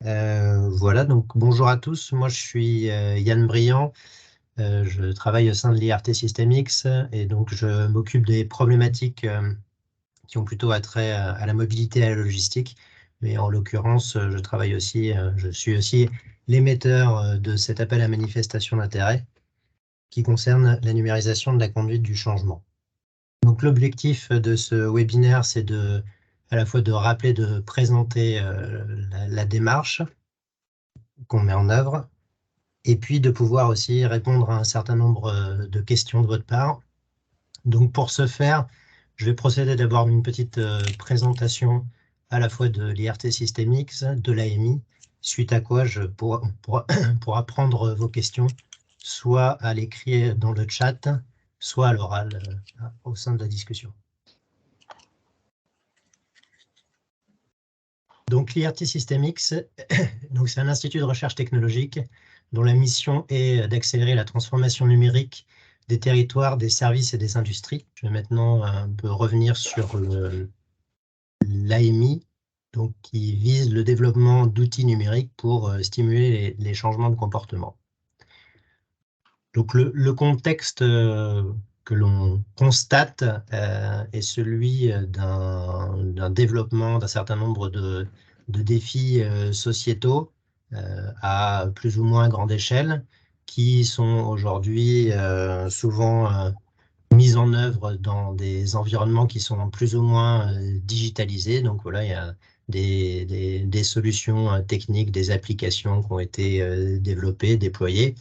Voilà, donc bonjour à tous. Moi, je suis Yann Briand. Je travaille au sein de l'IRT Systemix et donc je m'occupe des problématiques qui ont plutôt attrait à la mobilité et à la logistique. Mais en l'occurrence, je travaille aussi, je suis aussi l'émetteur de cet appel à manifestation d'intérêt qui concerne la numérisation de la conduite du changement. Donc l'objectif de ce webinaire, c'est à la fois de rappeler, de présenter la démarche qu'on met en œuvre, et puis de pouvoir aussi répondre à un certain nombre de questions de votre part. Donc pour ce faire, je vais procéder d'abord d'une petite présentation à la fois de l'IRT Systemix, de l'AMI, suite à quoi je pourra prendre vos questions, soit à l'écrit dans le chat, soit à l'oral au sein de la discussion. Donc l'IRT Systemix, c'est un institut de recherche technologique dont la mission est d'accélérer la transformation numérique des territoires, des services et des industries. Je vais maintenant un peu revenir sur l'AMI, donc qui vise le développement d'outils numériques pour stimuler les changements de comportement. Donc le contexte que l'on constate est celui d'un développement d'un certain nombre de défis sociétaux à plus ou moins grande échelle qui sont aujourd'hui souvent mis en œuvre dans des environnements qui sont plus ou moins digitalisés. Donc voilà, il y a des solutions techniques, des applications qui ont été développées, déployées,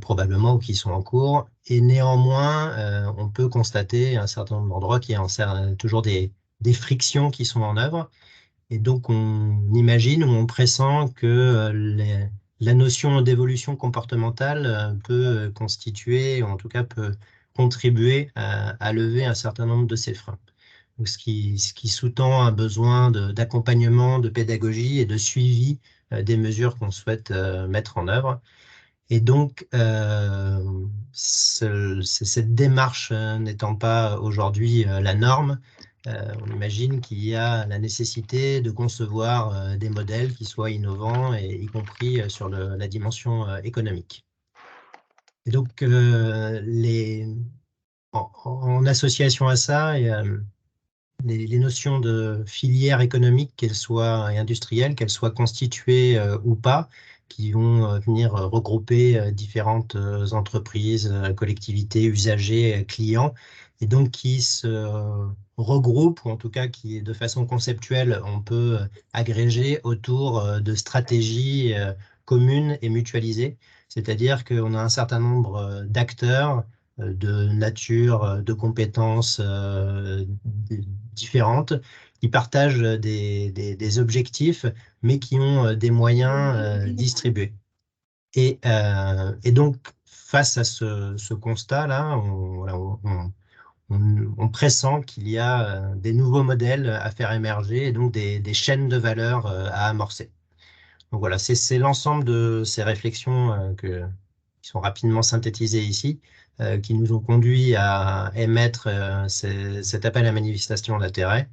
probablement, ou qui sont en cours. Et néanmoins, on peut constater à un certain nombre d'endroits qu'il y a toujours des frictions qui sont en œuvre. Et donc, on imagine ou on pressent que la notion d'évolution comportementale peut constituer, ou en tout cas peut contribuer à lever un certain nombre de ces freins. Donc, ce qui sous-tend un besoin d'accompagnement, de pédagogie et de suivi des mesures qu'on souhaite mettre en œuvre. Et donc, cette démarche n'étant pas aujourd'hui la norme, on imagine qu'il y a la nécessité de concevoir des modèles qui soient innovants, et y compris sur la dimension économique. Et donc, en association à ça, il y a les notions de filière économique, qu'elles soient industrielles, qu'elles soient constituées ou pas, qui vont venir regrouper différentes entreprises, collectivités, usagers, clients, et donc qui se regroupent, ou en tout cas qui, de façon conceptuelle, on peut agréger autour de stratégies communes et mutualisées. C'est-à-dire qu'on a un certain nombre d'acteurs de nature, de compétences différentes, qui partagent des objectifs, mais qui ont des moyens distribués. Et donc, face à ce constat-là, on pressent qu'il y a des nouveaux modèles à faire émerger, et donc des chaînes de valeur à amorcer. Donc voilà, c'est l'ensemble de ces réflexions qui sont rapidement synthétisées ici, qui nous ont conduit à émettre cet appel à manifestation d'intérêt,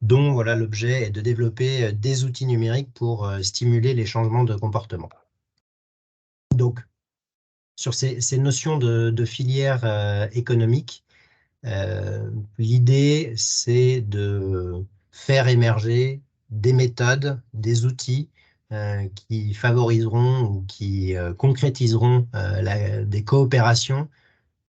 dont voilà, l'objet est de développer des outils numériques pour stimuler les changements de comportement. Donc, sur ces notions de filière économique, l'idée, c'est de faire émerger des méthodes, des outils qui favoriseront ou qui concrétiseront des coopérations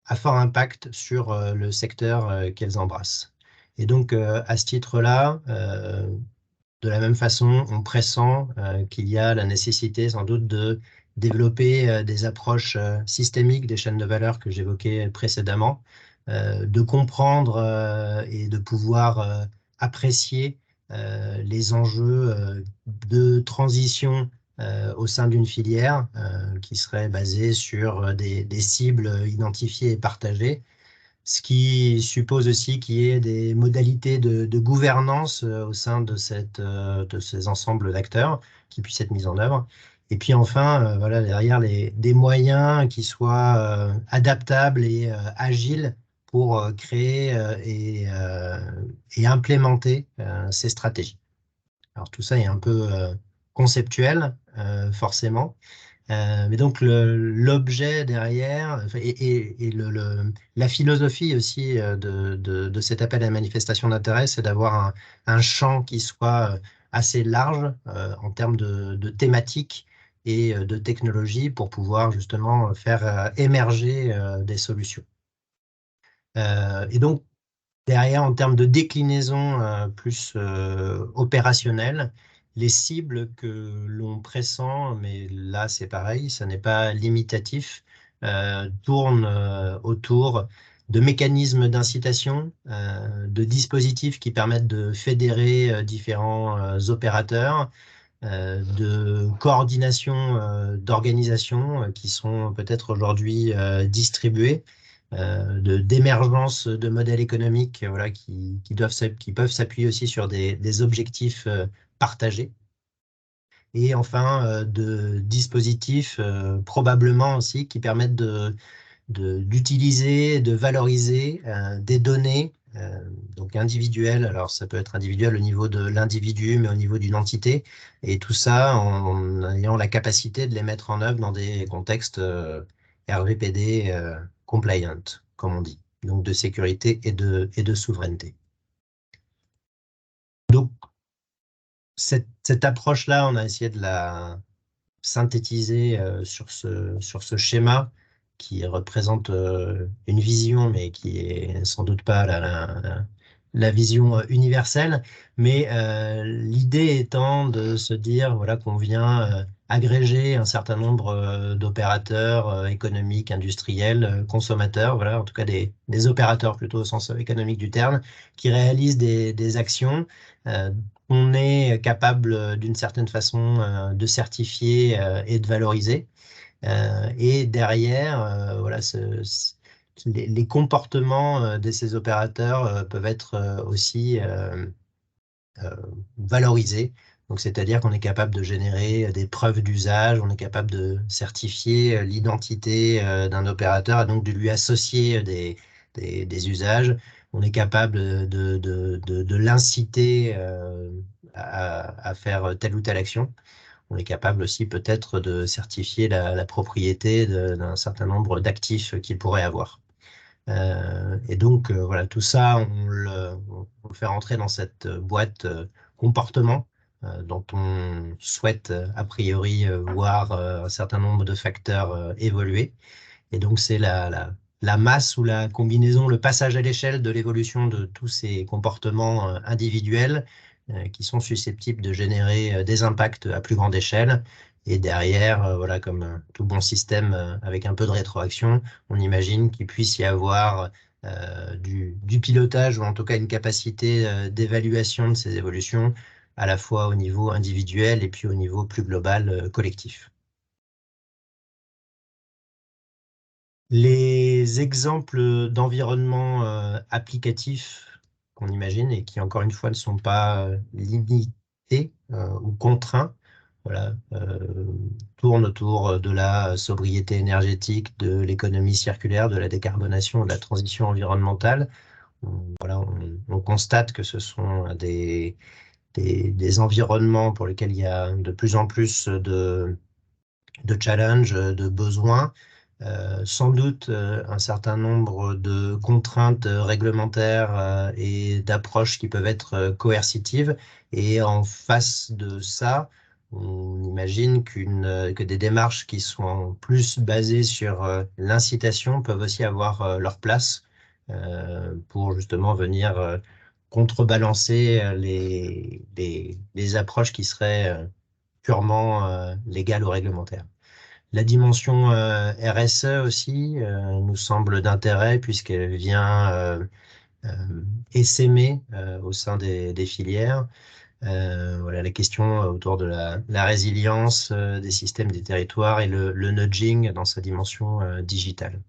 à fort impact sur le secteur qu'elles embrassent. Et donc, à ce titre-là, de la même façon, on pressent qu'il y a la nécessité sans doute de développer des approches systémiques des chaînes de valeur que j'évoquais précédemment, de comprendre et de pouvoir apprécier les enjeux de transition au sein d'une filière qui serait basée sur des cibles identifiées et partagées, ce qui suppose aussi qu'il y ait des modalités de gouvernance au sein de ces ensembles d'acteurs qui puissent être mis en œuvre. Et puis enfin, voilà, derrière, des moyens qui soient adaptables et agiles pour créer et implémenter ces stratégies. Alors tout ça est un peu conceptuel, forcément. Mais donc l'objet derrière et la philosophie aussi de cet appel à la manifestation d'intérêt, c'est d'avoir un champ qui soit assez large en termes de thématiques et de technologies pour pouvoir justement faire émerger des solutions. Et donc derrière, en termes de déclinaison plus opérationnelle, les cibles que l'on pressent, mais là c'est pareil, ça n'est pas limitatif, tournent autour de mécanismes d'incitation, de dispositifs qui permettent de fédérer différents opérateurs, de coordination d'organisations qui sont peut-être aujourd'hui distribuées, d'émergence de modèles économiques voilà, qui peuvent s'appuyer aussi sur des objectifs partagés. Et enfin, de dispositifs probablement aussi qui permettent d'utiliser, de valoriser des données donc individuelles. Alors ça peut être individuel au niveau de l'individu, mais au niveau d'une entité. Et tout ça en ayant la capacité de les mettre en œuvre dans des contextes RGPD compliant, comme on dit. Donc de sécurité et de souveraineté. Donc cette approche-là, on a essayé de la synthétiser sur ce schéma qui représente une vision, mais qui est sans doute pas la vision universelle. Mais l'idée étant de se dire voilà, qu'on vient agréger un certain nombre d'opérateurs économiques, industriels, consommateurs, voilà, en tout cas des opérateurs plutôt au sens économique du terme, qui réalisent des actions. On est capable d'une certaine façon de certifier et de valoriser. Et derrière, voilà, les comportements de ces opérateurs peuvent être aussi euh, valorisés. Donc, c'est-à-dire qu'on est capable de générer des preuves d'usage, on est capable de certifier l'identité d'un opérateur et donc de lui associer des usages. On est capable de l'inciter à faire telle ou telle action. On est capable aussi peut-être de certifier la propriété d'un certain nombre d'actifs qu'il pourrait avoir. Et donc, voilà, tout ça, on le fait rentrer dans cette boîte comportement dont on souhaite a priori voir un certain nombre de facteurs évoluer. Et donc, c'est la masse ou la combinaison, le passage à l'échelle de l'évolution de tous ces comportements individuels qui sont susceptibles de générer des impacts à plus grande échelle. Et derrière, voilà, comme tout bon système avec un peu de rétroaction, on imagine qu'il puisse y avoir du pilotage ou en tout cas une capacité d'évaluation de ces évolutions à la fois au niveau individuel et puis au niveau plus global collectif. Les exemples d'environnements applicatifs qu'on imagine et qui, encore une fois, ne sont pas limités ou contraints, voilà, tournent autour de la sobriété énergétique, de l'économie circulaire, de la décarbonation, de la transition environnementale. Voilà, on constate que ce sont des environnements pour lesquels il y a de plus en plus de challenges, de besoins, sans doute un certain nombre de contraintes réglementaires et d'approches qui peuvent être coercitives. Et en face de ça, on imagine que des démarches qui sont plus basées sur l'incitation peuvent aussi avoir leur place pour justement venir contrebalancer les approches qui seraient purement légales ou réglementaires. La dimension RSE aussi nous semble d'intérêt puisqu'elle vient essaimer au sein des filières. Voilà, les questions autour de la résilience des systèmes des territoires et le nudging dans sa dimension digitale.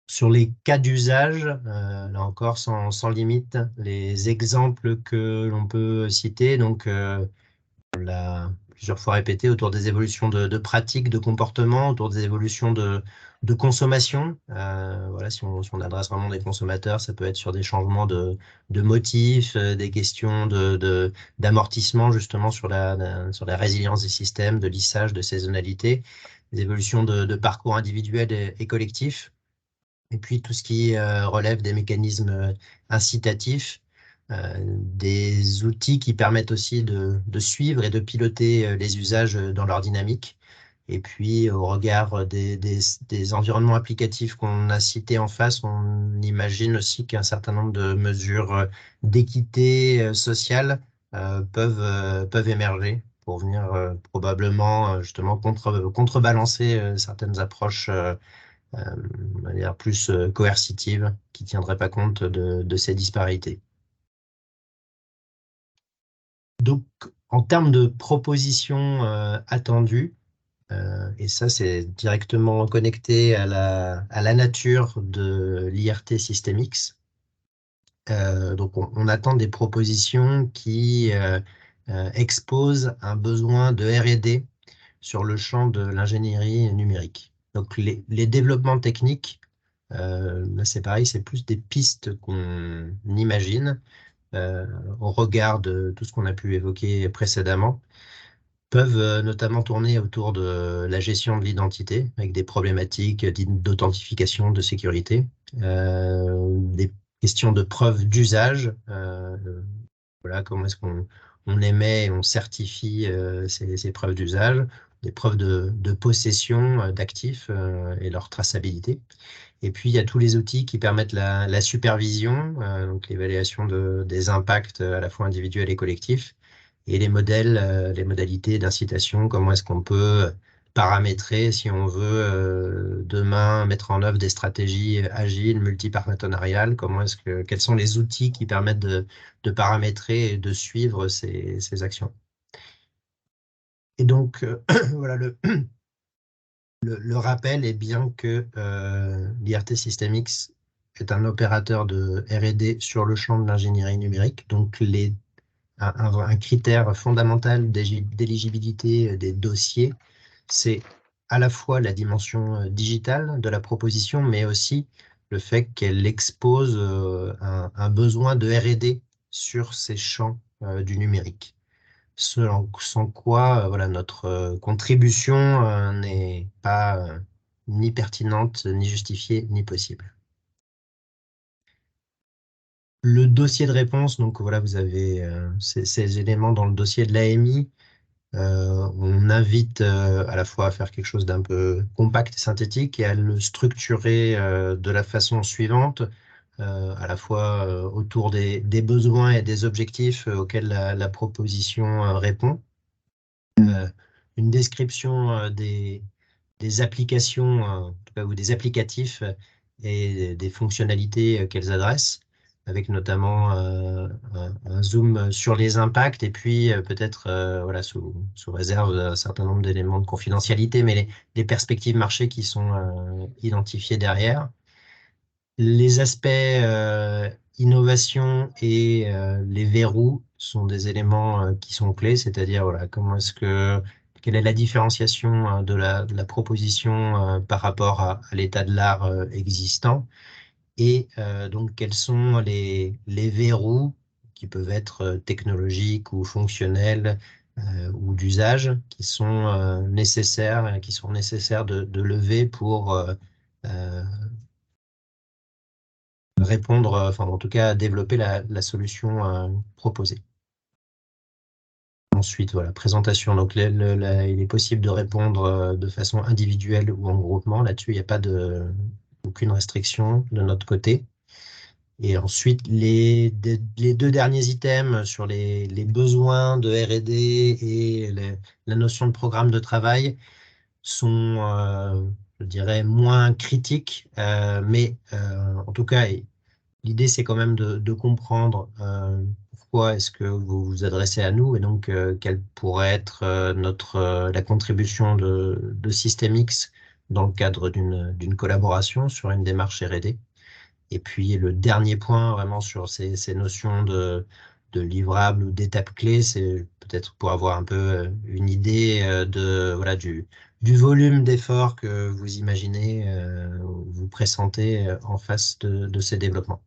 Sur les cas d'usage, là encore sans limite, les exemples que l'on peut citer, donc plusieurs fois répété, autour des évolutions de pratiques, de comportement, autour des évolutions de consommation. Voilà, si on adresse vraiment des consommateurs, ça peut être sur des changements de motifs, des questions d'amortissement justement sur sur la résilience des systèmes, de lissage, de saisonnalité, des évolutions de parcours individuels et collectifs. Et puis tout ce qui relève des mécanismes incitatifs, des outils qui permettent aussi de suivre et de piloter les usages dans leur dynamique. Et puis au regard des environnements applicatifs qu'on a cités en face, on imagine aussi qu'un certain nombre de mesures d'équité sociale peuvent émerger pour venir probablement justement contrebalancer certaines approches de manière plus coercitive, qui ne tiendrait pas compte de ces disparités. Donc, en termes de propositions attendues, et ça c'est directement connecté à la nature de l'IRT Systemix, donc on attend des propositions qui exposent un besoin de R&D sur le champ de l'ingénierie numérique. Donc les développements techniques, là c'est pareil, c'est plus des pistes qu'on imagine au regard de tout ce qu'on a pu évoquer précédemment, peuvent notamment tourner autour de la gestion de l'identité, avec des problématiques d'authentification, de sécurité, des questions de preuve d'usage, voilà, comment est-ce qu'on émet et on certifie ces preuves d'usage, des preuves de possession d'actifs et leur traçabilité. Et puis, il y a tous les outils qui permettent la supervision, donc l'évaluation des impacts à la fois individuels et collectifs, et les modèles, les modalités d'incitation, comment est-ce qu'on peut paramétrer, si on veut, demain, mettre en œuvre des stratégies agiles, multipartenariales, quels sont les outils qui permettent de paramétrer et de suivre ces actions. Et donc, voilà, le rappel est bien que l'IRT Systemix est un opérateur de R&D sur le champ de l'ingénierie numérique. Donc, un critère fondamental d'éligibilité des dossiers, c'est à la fois la dimension digitale de la proposition, mais aussi le fait qu'elle expose un besoin de R&D sur ces champs du numérique. Sans quoi voilà, notre contribution n'est pas ni pertinente, ni justifiée, ni possible. Le dossier de réponse, donc voilà, vous avez ces éléments dans le dossier de l'AMI. On invite à la fois à faire quelque chose d'un peu compact et synthétique et à le structurer de la façon suivante, à la fois autour des besoins et des objectifs auxquels la proposition répond. Une description des applications, en tout cas, ou des applicatifs et des fonctionnalités qu'elles adressent, avec notamment un zoom sur les impacts et puis peut-être, voilà, sous réserve d'un certain nombre d'éléments de confidentialité, mais les perspectives marché qui sont identifiées derrière. Les aspects innovation et les verrous sont des éléments qui sont clés, c'est-à-dire voilà, quelle est la différenciation de la proposition par rapport à l'état de l'art existant et donc quels sont les verrous qui peuvent être technologiques ou fonctionnels ou d'usage qui sont nécessaires de lever pour répondre, enfin en tout cas développer la solution proposée. Ensuite, voilà, présentation. Donc, il est possible de répondre de façon individuelle ou en groupement. Là-dessus, il n'y a pas aucune restriction de notre côté. Et ensuite, les deux derniers items sur les besoins de R&D et la notion de programme de travail sont, je dirais, moins critiques, mais en tout cas, l'idée, c'est quand même de comprendre pourquoi est-ce que vous vous adressez à nous et donc quelle pourrait être la contribution de Systemix dans le cadre d'une collaboration sur une démarche R&D. Et puis le dernier point vraiment sur ces notions de livrables ou d'étapes clés, c'est peut-être pour avoir un peu une idée voilà, du volume d'efforts que vous imaginez, vous pressentez en face de ces développements.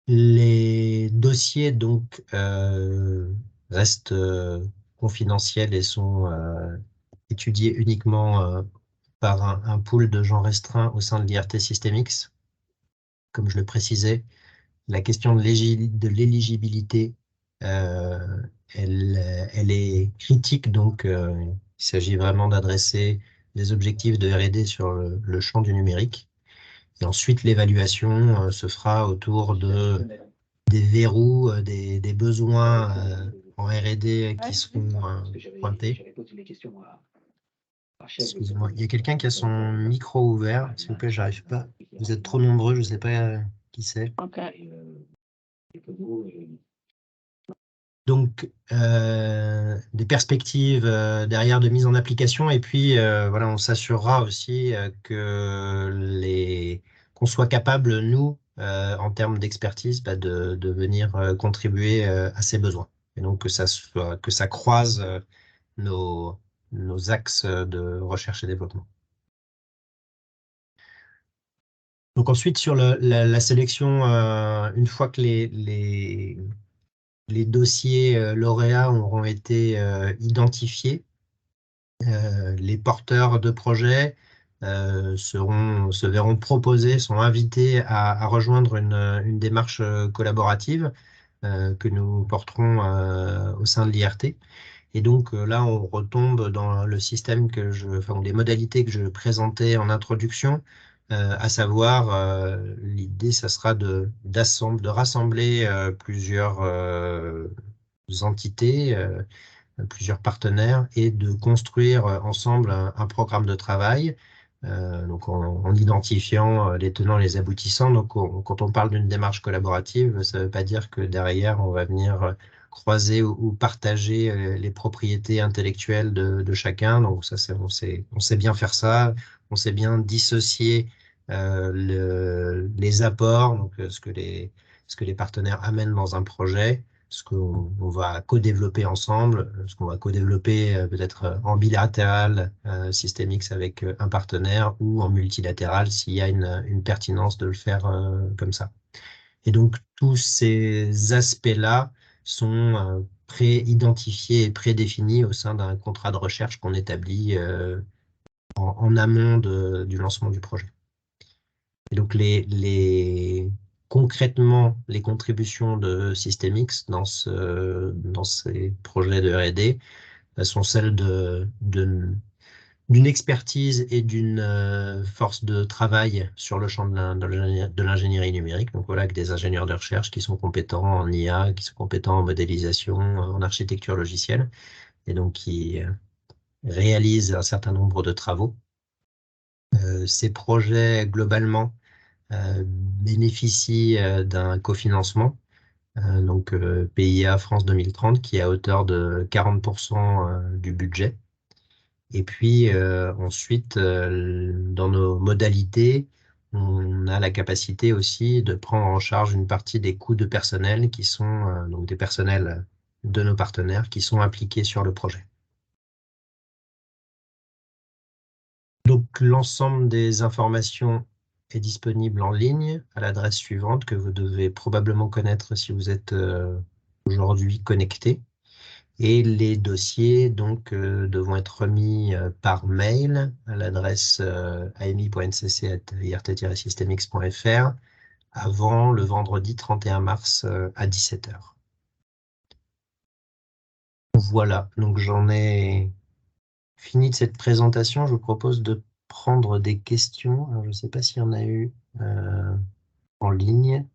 Les dossiers donc restent confidentiels et sont étudiés uniquement par un pool de gens restreints au sein de l'IRT Systemix. Comme je le précisais, la question de l'éligibilité, elle est critique, donc il s'agit vraiment d'adresser des objectifs de R&D sur le champ du numérique. Et ensuite, l'évaluation se fera autour des verrous, des besoins en R&D qui seront pointés. Excusez-moi, il y a quelqu'un qui a son micro ouvert, s'il vous plaît, j'arrive pas. Vous êtes trop nombreux, je ne sais pas qui c'est. Okay. Donc, des perspectives derrière de mise en application, et puis voilà, on s'assurera aussi qu'on soit capable, nous, en termes d'expertise, de venir contribuer à ces besoins. Et donc que ça croise nos axes de recherche et développement. Donc ensuite, sur la sélection, une fois que les dossiers lauréats auront été identifiés, les porteurs de projets se verront proposés, sont invités à rejoindre une démarche collaborative que nous porterons au sein de l'IRT. Et donc là, on retombe dans le système enfin, les modalités que je présentais en introduction, à savoir, l'idée, ça sera de rassembler plusieurs entités, plusieurs partenaires, et de construire ensemble un programme de travail, donc en identifiant les tenants et les aboutissants. Donc quand on parle d'une démarche collaborative, ça ne veut pas dire que derrière on va venir croiser ou partager les propriétés intellectuelles de chacun. Donc ça, on sait bien faire ça, on sait bien dissocier les apports, donc ce que les partenaires amènent dans un projet, ce qu'on va co-développer ensemble, ce qu'on va co-développer peut-être en bilatéral, Systemix avec un partenaire, ou en multilatéral s'il y a une pertinence de le faire comme ça. Et donc tous ces aspects-là sont pré-identifiés et prédéfinis au sein d'un contrat de recherche qu'on établit en amont du lancement du projet. Et donc concrètement, les contributions de Systemix dans ces projets de R&D sont celles d'une expertise et d'une force de travail sur le champ de l'ingénierie numérique. Donc voilà, avec des ingénieurs de recherche qui sont compétents en IA, qui sont compétents en modélisation, en architecture logicielle, et donc qui réalisent un certain nombre de travaux. Ces projets, globalement, bénéficient d'un cofinancement, donc PIA France 2030, qui est à hauteur de 40% du budget. Et puis ensuite, dans nos modalités, on a la capacité aussi de prendre en charge une partie des coûts de personnel qui sont donc des personnels de nos partenaires qui sont impliqués sur le projet. Donc l'ensemble des informations est disponible en ligne à l'adresse suivante que vous devez probablement connaître si vous êtes aujourd'hui connecté. Et les dossiers donc devront être remis par mail à l'adresse ami.ncc@irt-systemix.fr avant le vendredi 31 mars à 17 h. Voilà, donc j'en ai fini de cette présentation. Je vous propose de prendre des questions. Alors, je ne sais pas s'il y en a eu en ligne,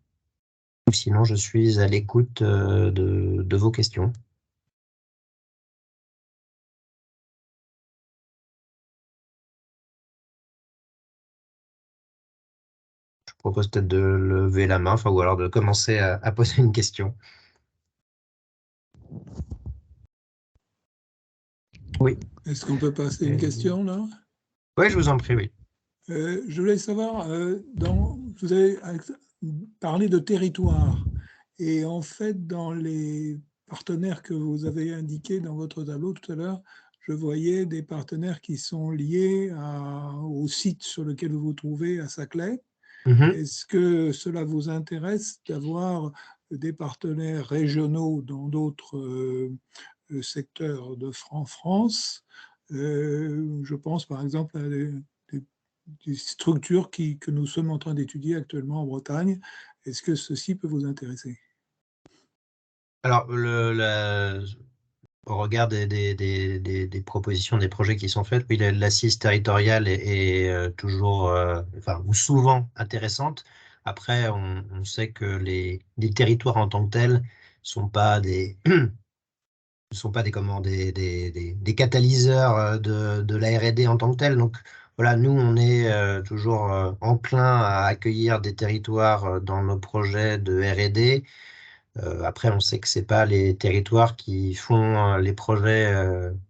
ou sinon je suis à l'écoute de vos questions. Je vous propose peut-être de lever la main, enfin, ou alors de commencer à poser une question. Oui. Est-ce qu'on peut passer une question là? Oui, je vous en prie, oui. Je voulais savoir, vous avez parlé de territoire. Et en fait, dans les partenaires que vous avez indiqués dans votre tableau tout à l'heure, je voyais des partenaires qui sont liés au site sur lequel vous vous trouvez à Saclay. Est-ce que cela vous intéresse d'avoir des partenaires régionaux dans d'autres secteurs de France? Je pense par exemple à des structures que nous sommes en train d'étudier actuellement en Bretagne. Est-ce que ceci peut vous intéresser? Alors, au regard des propositions, des projets qui sont faits, oui, l'assise territoriale est toujours, enfin, ou souvent intéressante. Après, on sait que les territoires en tant que tels sont pas des, ne sont pas des catalyseurs de la R&D en tant que tel. Donc, voilà, nous, on est toujours enclin à accueillir des territoires dans nos projets de R&D. Après, on sait que c'est pas les territoires qui font les projets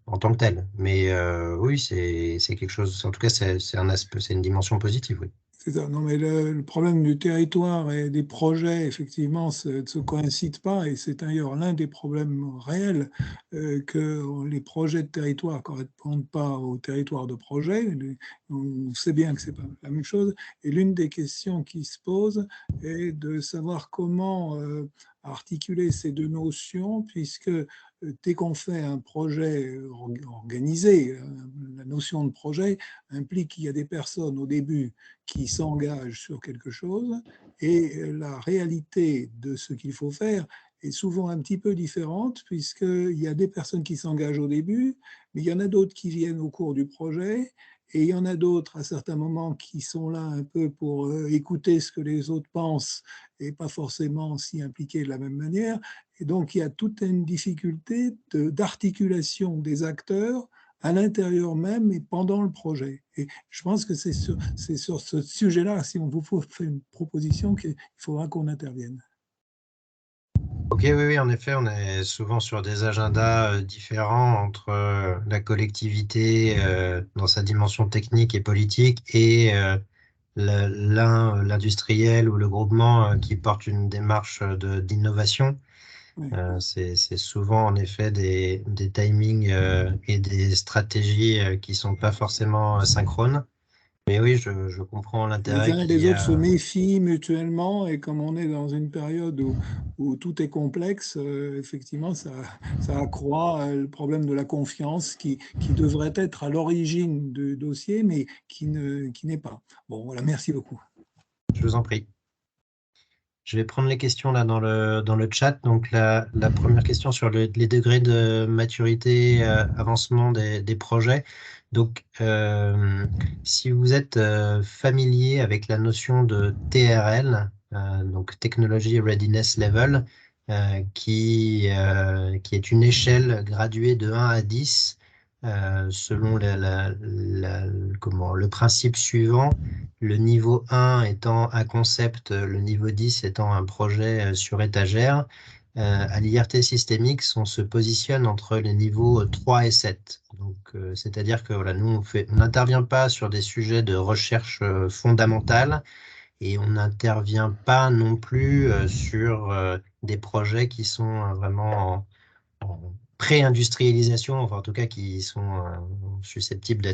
en tant que tels. Mais oui, c'est quelque chose. En tout cas, c'est un aspect, c'est une dimension positive, oui. C'est ça. Non, mais le problème du territoire et des projets, effectivement, ne se coïncident pas, et c'est d'ailleurs l'un des problèmes réels, que les projets de territoire ne correspondent pas aux territoires de projet. On sait bien que c'est pas la même chose. Et l'une des questions qui se posent est de savoir comment articuler ces deux notions, puisque dès qu'on fait un projet organisé, la notion de projet implique qu'il y a des personnes au début qui s'engagent sur quelque chose, et la réalité de ce qu'il faut faire est souvent un petit peu différente, puisqu'il y a des personnes qui s'engagent au début, mais il y en a d'autres qui viennent au cours du projet, et il y en a d'autres à certains moments qui sont là un peu pour écouter ce que les autres pensent et pas forcément s'y impliquer de la même manière. Et donc il y a toute une difficulté d'articulation des acteurs à l'intérieur même et pendant le projet. Et je pense que c'est sur ce sujet-là, si on vous fait une proposition, qu'il faudra qu'on intervienne. Ok, oui, oui, en effet, on est souvent sur des agendas différents entre la collectivité dans sa dimension technique et politique et l'industriel ou le groupement qui porte une démarche d'innovation. Oui. C'est souvent en effet des timings et des stratégies qui sont pas forcément synchrones. Mais oui, je comprends Les l'intérêt uns et qu'il les y autres se a. méfient mutuellement, et comme on est dans une période où tout est complexe, effectivement, ça accroît le problème de la confiance qui devrait être à l'origine du dossier, mais qui n'est pas. Bon, voilà, merci beaucoup. Je vous en prie. Je vais prendre les questions là dans le chat. Donc la première question sur les degrés de maturité, avancement des projets. Donc si vous êtes familier avec la notion de TRL, donc Technology Readiness Level, qui est une échelle graduée de 1 à 10 selon le principe suivant. Le niveau 1 étant un concept, le niveau 10 étant un projet sur étagère. À l'IRT systémique, on se positionne entre les niveaux 3 et 7. Donc, c'est-à-dire que voilà, nous, on n'intervient pas sur des sujets de recherche fondamentale, et on n'intervient pas non plus sur des projets qui sont vraiment en pré-industrialisation, enfin en tout cas qui sont susceptibles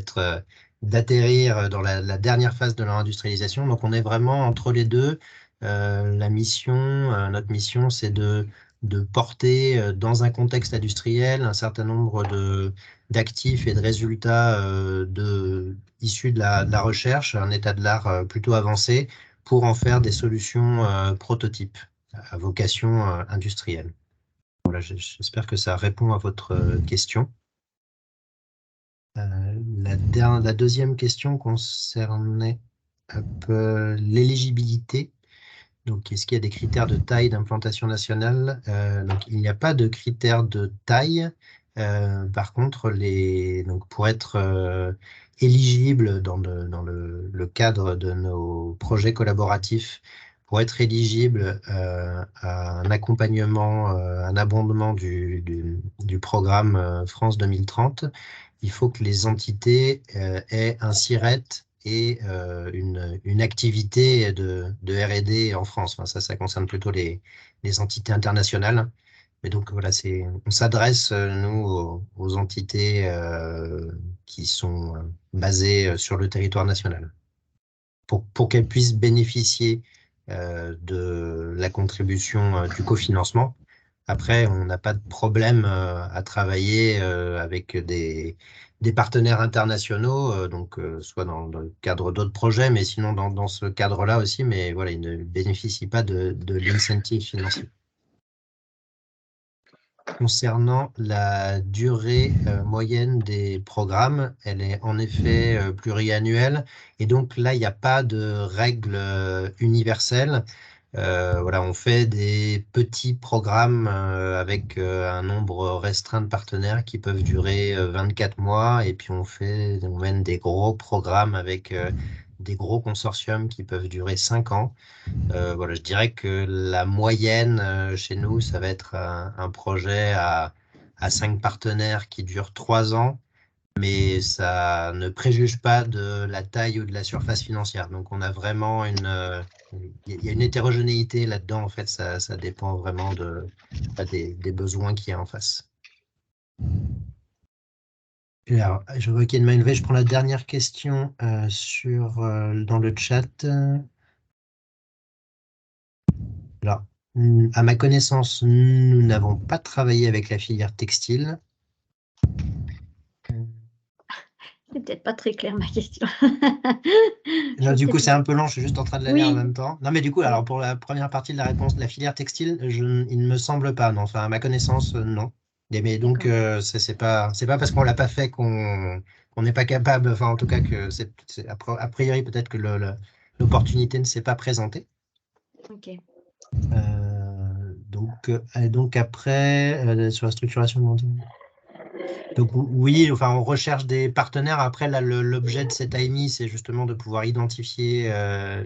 d'atterrir dans la dernière phase de leur industrialisation. Donc on est vraiment entre les deux. Notre mission, c'est de porter dans un contexte industriel un certain nombre d'actifs et de résultats issus de la recherche, un état de l'art plutôt avancé, pour en faire des solutions prototypes à vocation industrielle. Voilà, j'espère que ça répond à votre question. La deuxième question concernait un peu l'éligibilité. Donc, est-ce qu'il y a des critères de taille d'implantation nationale? Donc, il n'y a pas de critères de taille. Par contre, donc, pour être éligible le cadre de nos projets collaboratifs, pour être éligible à un accompagnement, un abondement du programme France 2030, il faut que les entités aient un SIRET et une activité de R&D en France. Enfin, ça concerne plutôt les entités internationales. Mais donc voilà, on s'adresse, nous, aux entités qui sont basées sur le territoire national pour qu'elles puissent bénéficier de la contribution du cofinancement. Après, on n'a pas de problème à travailler avec des partenaires internationaux, donc soit dans le cadre d'autres projets, mais sinon dans ce cadre-là aussi, mais voilà, ils ne bénéficient pas de l'incentive financier. Concernant la durée moyenne des programmes, elle est en effet pluriannuelle, et donc là, il n'y a pas de règle universelle. Voilà, on fait des petits programmes avec un nombre restreint de partenaires qui peuvent durer 24 mois, et puis on mène des gros programmes avec des gros consortiums qui peuvent durer 5 ans. Voilà, je dirais que la moyenne chez nous, ça va être un projet à 5 partenaires qui dure 3 ans, mais ça ne préjuge pas de la taille ou de la surface financière. Donc on a vraiment il y a une hétérogénéité là-dedans. En fait, ça dépend vraiment des besoins qu'il y a en face. Et alors, je vois qu'il y a une main levée. Je prends la dernière question dans le chat. Alors, à ma connaissance, nous n'avons pas travaillé avec la filière textile. C'est peut-être pas très clair ma question. Non, du coup, c'est un peu long, je suis juste en train de la lire en Oui. même temps. Non, mais du coup, alors pour la première partie de la réponse, la filière textile, il ne me semble pas, non. Enfin, à ma connaissance, non. Mais donc, c'est pas parce qu'on l'a pas fait qu'on n'est pas capable, enfin, en tout cas, que a priori, peut-être que l'opportunité ne s'est pas présentée. Ok. Donc après, sur la structuration. Donc oui, enfin, on recherche des partenaires. Après, là, l'objet de cette AMI, c'est justement de pouvoir identifier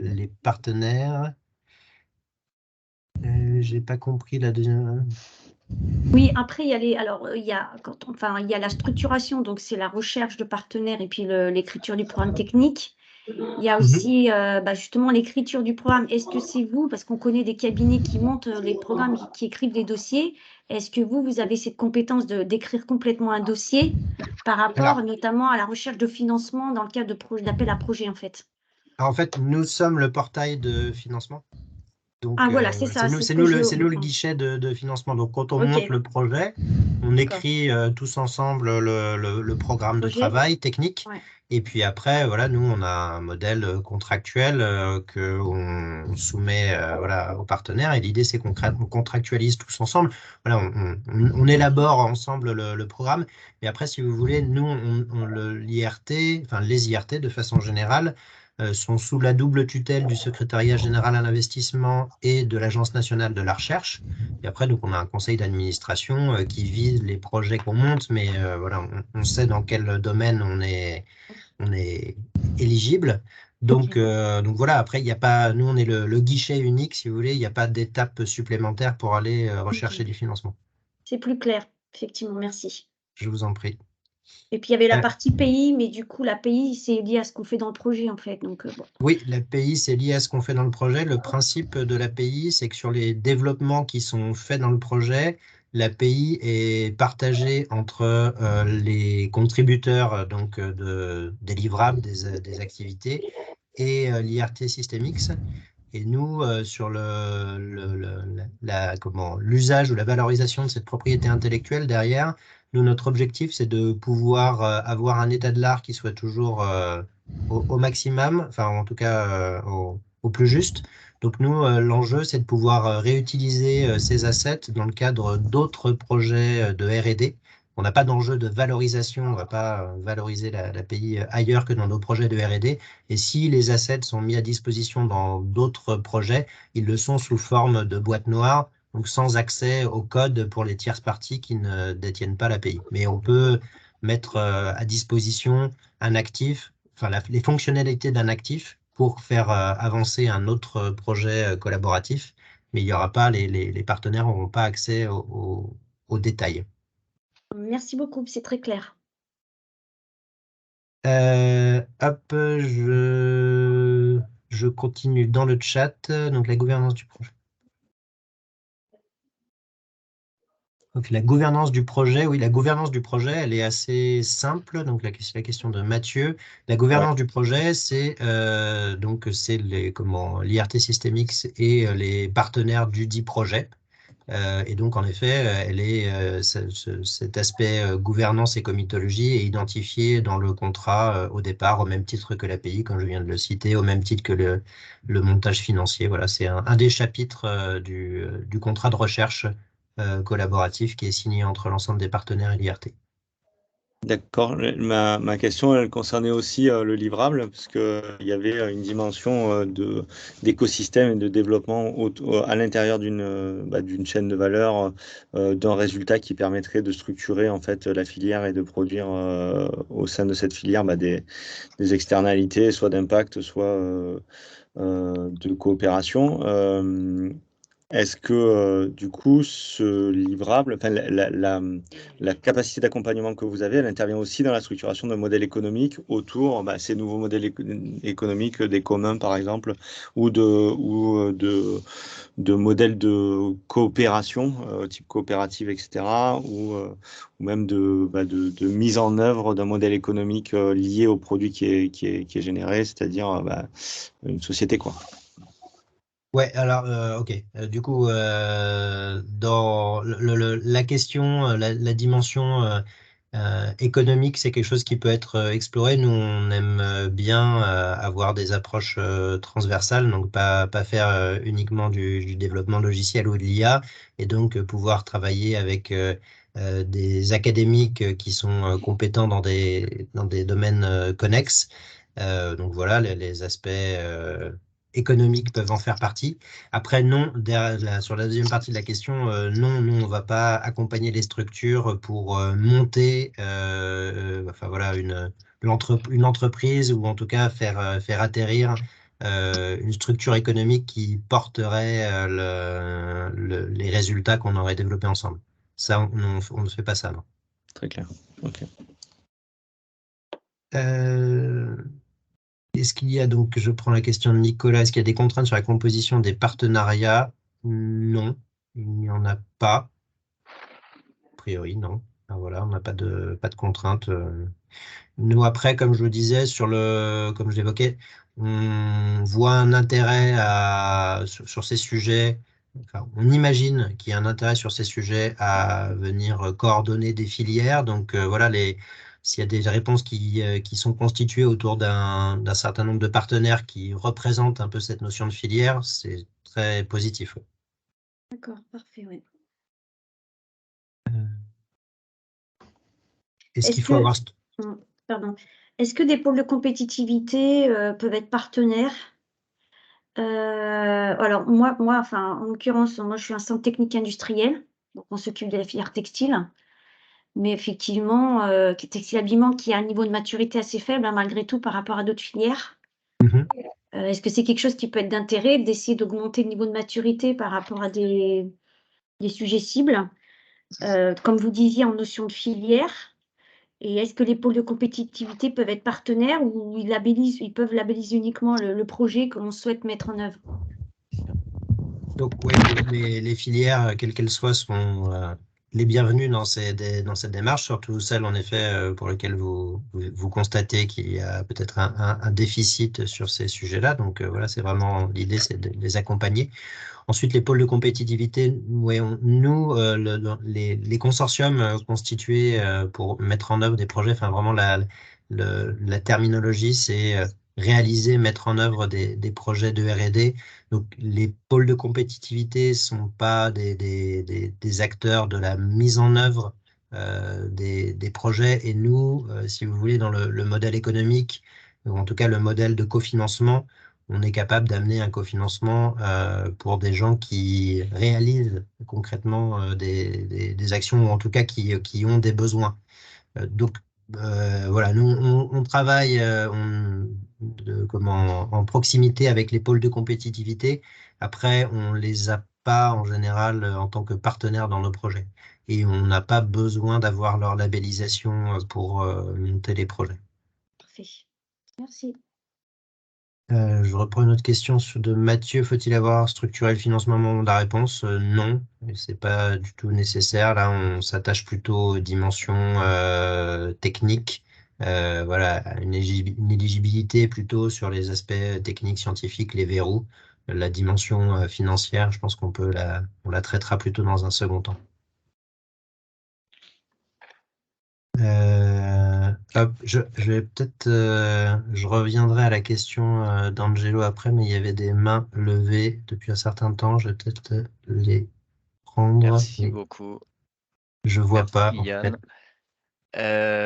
les partenaires. J'ai pas compris la deuxième. Oui, après, il y a il y a la structuration, donc c'est la recherche de partenaires et puis l'écriture du programme technique. Il y a aussi justement l'écriture du programme. Est-ce que c'est vous, parce qu'on connaît des cabinets qui montent les programmes, qui écrivent des dossiers, est-ce que vous avez cette compétence d'écrire complètement un dossier par rapport notamment à la recherche de financement dans le cadre d'appel à projet en fait? En fait, nous sommes le portail de financement. Donc, voilà, c'est ça. c'est nous le guichet de financement. Donc, quand on monte le projet, on écrit tous ensemble le programme de travail technique. Ouais. Et puis après, voilà, nous, on a un modèle contractuel qu'on soumet aux partenaires. Et l'idée, c'est qu'on contractualise tous ensemble. Voilà, on élabore ensemble le programme. Et après, si vous voulez, nous, l'IRT, enfin les IRT de façon générale, sont sous la double tutelle du secrétariat général à l'investissement et de l'Agence nationale de la recherche. Et après, donc, on a un conseil d'administration qui vise les projets qu'on monte, mais voilà, on sait dans quel domaine on est éligible. Donc voilà, après, il n'y a pas, nous, on est le guichet unique, si vous voulez, il n'y a pas d'étape supplémentaire pour aller rechercher du financement. C'est plus clair, effectivement, merci. Je vous en prie. Et puis il y avait la partie pays, mais du coup, la pays, c'est lié à ce qu'on fait dans le projet, en fait. Donc, bon. Oui, l'API, c'est lié à ce qu'on fait dans le projet. Le principe de l'API, c'est que sur les développements qui sont faits dans le projet, l'API est partagée entre les contributeurs des livrables, des activités, et l'IRT Systemix. Et nous, sur l'usage ou la valorisation de cette propriété intellectuelle derrière, nous, notre objectif, c'est de pouvoir avoir un état de l'art qui soit toujours au maximum, enfin en tout cas au plus juste. Donc nous, l'enjeu, c'est de pouvoir réutiliser ces assets dans le cadre d'autres projets de R&D. On n'a pas d'enjeu de valorisation, on ne va pas valoriser l'API ailleurs que dans nos projets de R&D. Et si les assets sont mis à disposition dans d'autres projets, ils le sont sous forme de boîte noire, donc sans accès au code pour les tierces parties qui ne détiennent pas l'API. Mais on peut mettre à disposition un actif, enfin les fonctionnalités d'un actif pour faire avancer un autre projet collaboratif, mais il y aura pas, les partenaires n'auront pas accès aux détails. Merci beaucoup, c'est très clair. Hop, je continue dans le chat. Donc, la gouvernance du projet. Donc, la gouvernance du projet, oui, la gouvernance du projet, elle est assez simple. Donc, c'est la question de Mathieu. La gouvernance du projet, c'est l'IRT Systemix et les partenaires du dit projet. Et donc, en effet, cet aspect gouvernance et comitologie est identifié dans le contrat au départ, au même titre que l'API, comme je viens de le citer, au même titre que le montage financier. Voilà, c'est un des chapitres du contrat de recherche collaboratif qui est signé entre l'ensemble des partenaires et l'IRT. D'accord. Ma question, elle concernait aussi le livrable, parce qu'il y avait une dimension d'écosystème et de développement à l'intérieur d'une chaîne de valeur, d'un résultat qui permettrait de structurer en fait la filière et de produire au sein de cette filière des externalités, soit d'impact, soit de coopération. Est-ce que du coup, ce livrable, enfin, la capacité d'accompagnement que vous avez, elle intervient aussi dans la structuration d'un modèle économique autour ces nouveaux modèles économiques des communs, par exemple, ou de modèles de coopération, type coopérative, etc., ou même de mise en œuvre d'un modèle économique lié au produit qui est généré, c'est-à-dire une société, quoi. Ouais, alors, ok. Du coup, dans la question, la dimension économique, c'est quelque chose qui peut être exploré. Nous, on aime bien avoir des approches transversales, donc pas faire uniquement du développement logiciel ou de l'IA, et donc pouvoir travailler avec des académiques qui sont compétents dans des domaines connexes. Donc voilà, les aspects économiques peuvent en faire partie. Après, non, sur la deuxième partie de la question, non, nous, on ne va pas accompagner les structures pour monter une entreprise ou en tout cas faire atterrir une structure économique qui porterait les résultats qu'on aurait développés ensemble. Ça, on ne fait pas ça, non. Très clair. Ok. Est-ce qu'il y a donc, je prends la question de Nicolas, est-ce qu'il y a des contraintes sur la composition des partenariats? Non, il n'y en a pas. A priori, non. Ah, voilà, on n'a pas de contraintes. Nous, après, comme je le disais, comme je l'évoquais, on voit un intérêt sur ces sujets. Enfin, on imagine qu'il y a un intérêt sur ces sujets à venir coordonner des filières. Donc voilà, s'il y a des réponses qui sont constituées autour d'un certain nombre de partenaires qui représentent un peu cette notion de filière, c'est très positif. D'accord, parfait, oui. Est-ce qu'il faut avoir... Pardon. Est-ce que des pôles de compétitivité peuvent être partenaires? Alors moi, en l'occurrence, moi je suis un centre technique industriel, donc on s'occupe de la filière textile. Mais effectivement, textile habillement qui a un niveau de maturité assez faible, malgré tout par rapport à d'autres filières. Est-ce que c'est quelque chose qui peut être d'intérêt d'essayer d'augmenter le niveau de maturité par rapport à des sujets cibles? Comme vous disiez, en notion de filière. Et est-ce que les pôles de compétitivité peuvent être partenaires ou ils peuvent labelliser uniquement le projet que l'on souhaite mettre en œuvre? Donc, oui, les filières, quelles qu'elles soient, sont les bienvenues dans cette démarche, surtout celles, en effet, pour lesquelles vous constatez qu'il y a peut-être un déficit sur ces sujets-là. Donc, voilà, c'est vraiment l'idée, c'est de les accompagner. Ensuite, les pôles de compétitivité, ouais, les consortiums constitués pour mettre en œuvre des projets, enfin vraiment la terminologie, c'est réaliser, mettre en œuvre des projets de R&D. Donc, les pôles de compétitivité sont pas des acteurs de la mise en œuvre des projets. Et nous, si vous voulez, dans le modèle économique, ou en tout cas le modèle de cofinancement, on est capable d'amener un cofinancement pour des gens qui réalisent concrètement des actions, ou en tout cas qui ont des besoins. Donc, voilà, nous, on travaille en proximité avec les pôles de compétitivité. Après, on les a pas en général en tant que partenaires dans nos projets. Et on n'a pas besoin d'avoir leur labellisation pour monter les projets. parfait. Merci. Je reprends une autre question de Mathieu. Faut-il avoir structuré le financement au moment de la réponse? Non, c'est pas du tout nécessaire. Là, on s'attache plutôt aux dimensions techniques. Voilà, une éligibilité plutôt sur les aspects techniques, scientifiques, les verrous. La dimension financière, je pense on la traitera plutôt dans un second temps. Hop, je vais peut-être, je reviendrai à la question d'Angelo après, mais il y avait des mains levées depuis un certain temps. Je vais peut-être les prendre. Merci Mais beaucoup. je vois Merci, pas. En Yann.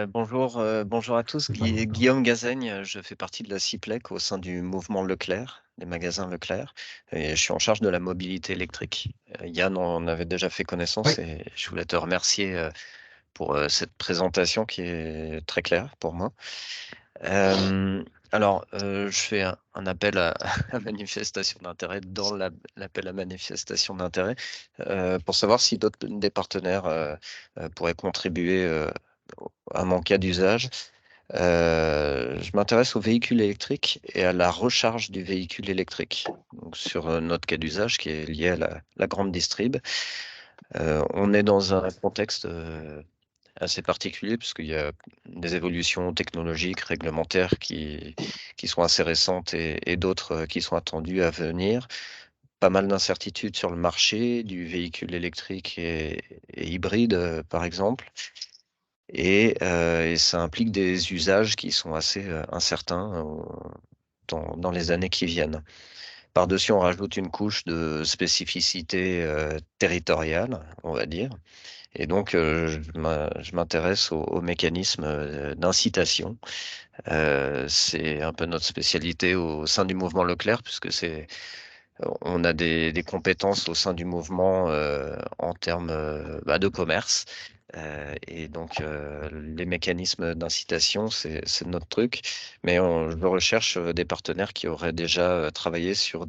Bonjour à tous. fait. Guillaume Gazaigne, je fais partie de la CIPLEC au sein du mouvement Leclerc, des magasins Leclerc, et je suis en charge de la mobilité électrique. Yann, on avait déjà fait connaissance Oui. et je voulais te remercier pour cette présentation qui est très claire pour moi. Je fais un appel à manifestation d'intérêt dans l'appel à manifestation d'intérêt pour savoir si d'autres des partenaires pourraient contribuer à mon cas d'usage. Je m'intéresse aux véhicules électriques et à la recharge du véhicule électrique. Donc, sur notre cas d'usage qui est lié à la grande distrib. On est dans un contexte assez particulier puisqu'il y a des évolutions technologiques, réglementaires qui sont assez récentes et d'autres qui sont attendues à venir. Pas mal d'incertitudes sur le marché du véhicule électrique et hybride, par exemple. Et ça implique des usages qui sont assez incertains dans les années qui viennent. Par-dessus, on rajoute une couche de spécificité territoriale, on va dire. Et donc, je m'intéresse aux mécanismes d'incitation. C'est un peu notre spécialité au sein du mouvement Leclerc, puisque on a des compétences au sein du mouvement en termes de commerce. Et donc, les mécanismes d'incitation, c'est notre truc. Mais je recherche des partenaires qui auraient déjà travaillé sur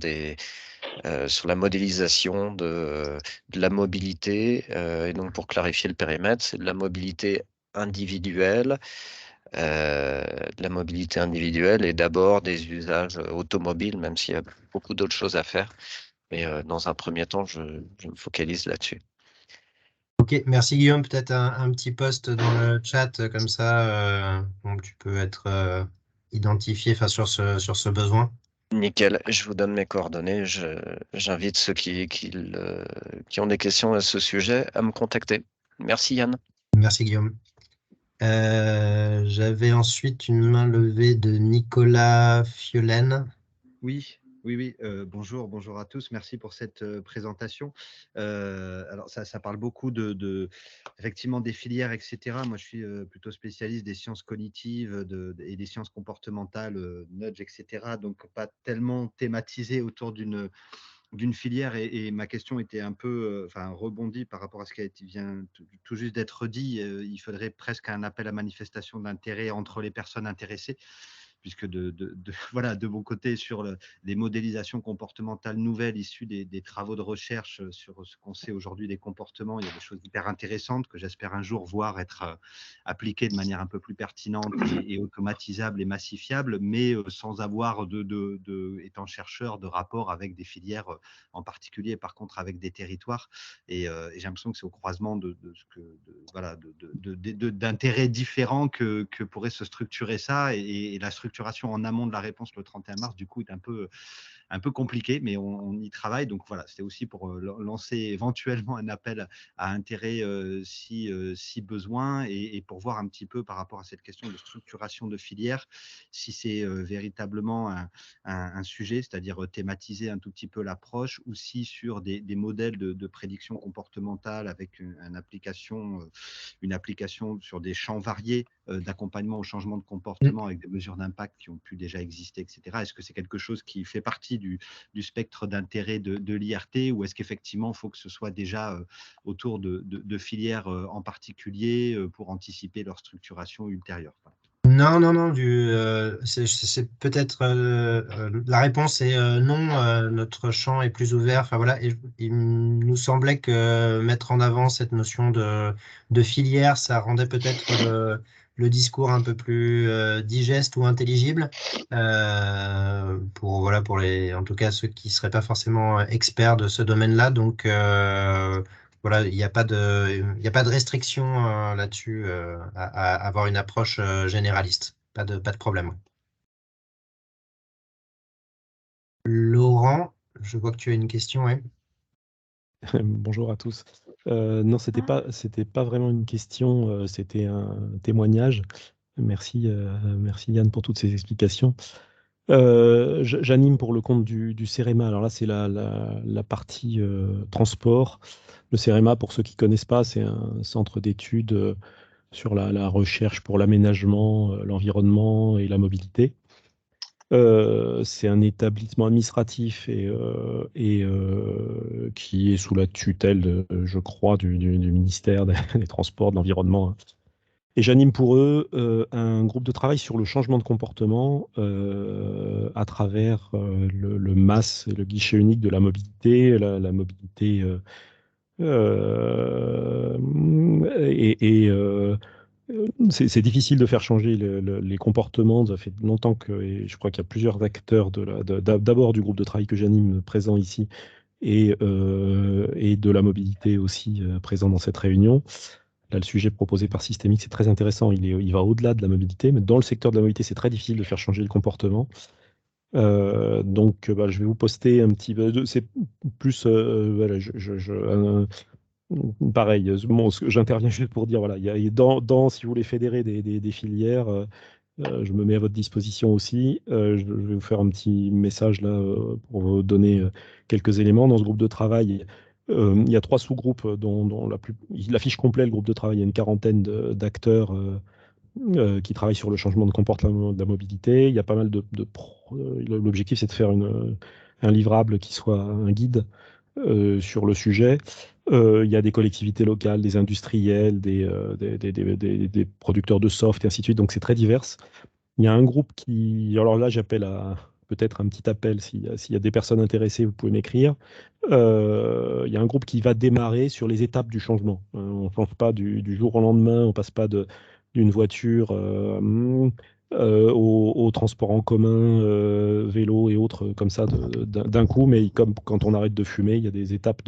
la modélisation de la mobilité. Et donc, pour clarifier le périmètre, c'est de la mobilité individuelle. De la mobilité individuelle et d'abord des usages automobiles, même s'il y a beaucoup d'autres choses à faire. Mais dans un premier temps, je me focalise là-dessus. Ok, merci Guillaume. Peut-être un petit post dans le chat, comme ça, donc tu peux être identifié sur ce besoin. Nickel, je vous donne mes coordonnées. J'invite ceux qui ont des questions à ce sujet à me contacter. Merci Yann. Merci Guillaume. J'avais ensuite une main levée de Nicolas Fiolaine. Oui. Bonjour à tous. Merci pour cette présentation. Alors, ça parle beaucoup effectivement des filières, etc. Moi, je suis plutôt spécialiste des sciences cognitives et des sciences comportementales, nudge, etc. Donc, pas tellement thématisé autour d'une filière. Et ma question était un peu rebondie par rapport à ce qui vient tout juste d'être dit. Il faudrait presque un appel à manifestation d'intérêt entre les personnes intéressées, puisque de mon côté, sur les modélisations comportementales nouvelles issues des travaux de recherche sur ce qu'on sait aujourd'hui des comportements, il y a des choses hyper intéressantes que j'espère un jour voir être appliquées de manière un peu plus pertinente et automatisable et massifiable, mais sans avoir étant chercheur, de rapport avec des filières en particulier, par contre avec des territoires. Et j'ai l'impression que c'est au croisement d'intérêts différents que pourrait se structurer ça, et la structuration en amont de la réponse le 31 mars, du coup, est un peu compliqué, mais on y travaille. Donc voilà, c'était aussi pour lancer éventuellement un appel à intérêt si besoin, et pour voir un petit peu par rapport à cette question de structuration de filière, si c'est véritablement un sujet, c'est-à-dire thématiser un tout petit peu l'approche, ou si sur des modèles de prédiction comportementale avec une application sur des champs variés d'accompagnement au changement de comportement avec des mesures d'impact qui ont pu déjà exister, etc. Est-ce que c'est quelque chose qui fait partie du spectre d'intérêt de l'IRT, ou est-ce qu'effectivement il faut que ce soit déjà autour de filières en particulier pour anticiper leur structuration ultérieure? Non, non, non, c'est peut-être la réponse est non, notre champ est plus ouvert. Enfin voilà, et il nous semblait que mettre en avant cette notion de filière, ça rendait peut-être le discours un peu plus digeste ou intelligible pour voilà pour les en tout cas ceux qui seraient pas forcément experts de ce domaine-là. Donc voilà, il y a pas de restriction là-dessus à avoir une approche généraliste. Pas de problème. Laurent, je vois que tu as une question, ouais. Bonjour à tous. Non, c'était pas vraiment une question, c'était un témoignage. Merci, merci Yann pour toutes ces explications. J'anime pour le compte du CEREMA. Alors là, c'est la partie transport. Le CEREMA, pour ceux qui ne connaissent pas, c'est un centre d'études sur la recherche pour l'aménagement, l'environnement et la mobilité. C'est un établissement administratif et qui est sous la tutelle, je crois, du ministère des Transports, de l'Environnement. Et j'anime pour eux un groupe de travail sur le changement de comportement à travers le MAS, le guichet unique de la mobilité, la mobilité c'est difficile de faire changer les comportements. Ça fait longtemps que, et je crois qu'il y a plusieurs acteurs d'abord du groupe de travail que j'anime présents ici et de la mobilité aussi présents dans cette réunion. Là, le sujet proposé par Systémique, c'est très intéressant. Il va au-delà de la mobilité, mais dans le secteur de la mobilité, c'est très difficile de faire changer le comportement. Donc, je vais vous poster un petit peu. C'est plus, voilà, pareil. J'interviens juste pour dire, voilà, il y a si vous voulez fédérer des filières, je me mets à votre disposition aussi. Je vais vous faire un petit message là pour vous donner quelques éléments. Dans ce groupe de travail, il y a 3 sous-groupes dont la fiche complète, le groupe de travail, il y a une quarantaine d'acteurs qui travaillent sur le changement de comportement de la mobilité. Il y a pas mal l'objectif, c'est de faire un livrable qui soit un guide sur le sujet. Il y a des collectivités locales, des industriels, des producteurs de soft et ainsi de suite. Donc c'est très divers. Il y a un groupe qui... Alors là, j'appelle à peut-être un petit appel. S'il y a des personnes intéressées, vous pouvez m'écrire. Il y a un groupe qui va démarrer sur les étapes du changement. On ne change pas du jour au lendemain, on ne passe pas d'une voiture au transport en commun, vélo et autres comme ça d'un coup. Mais comme quand on arrête de fumer, il y a des étapes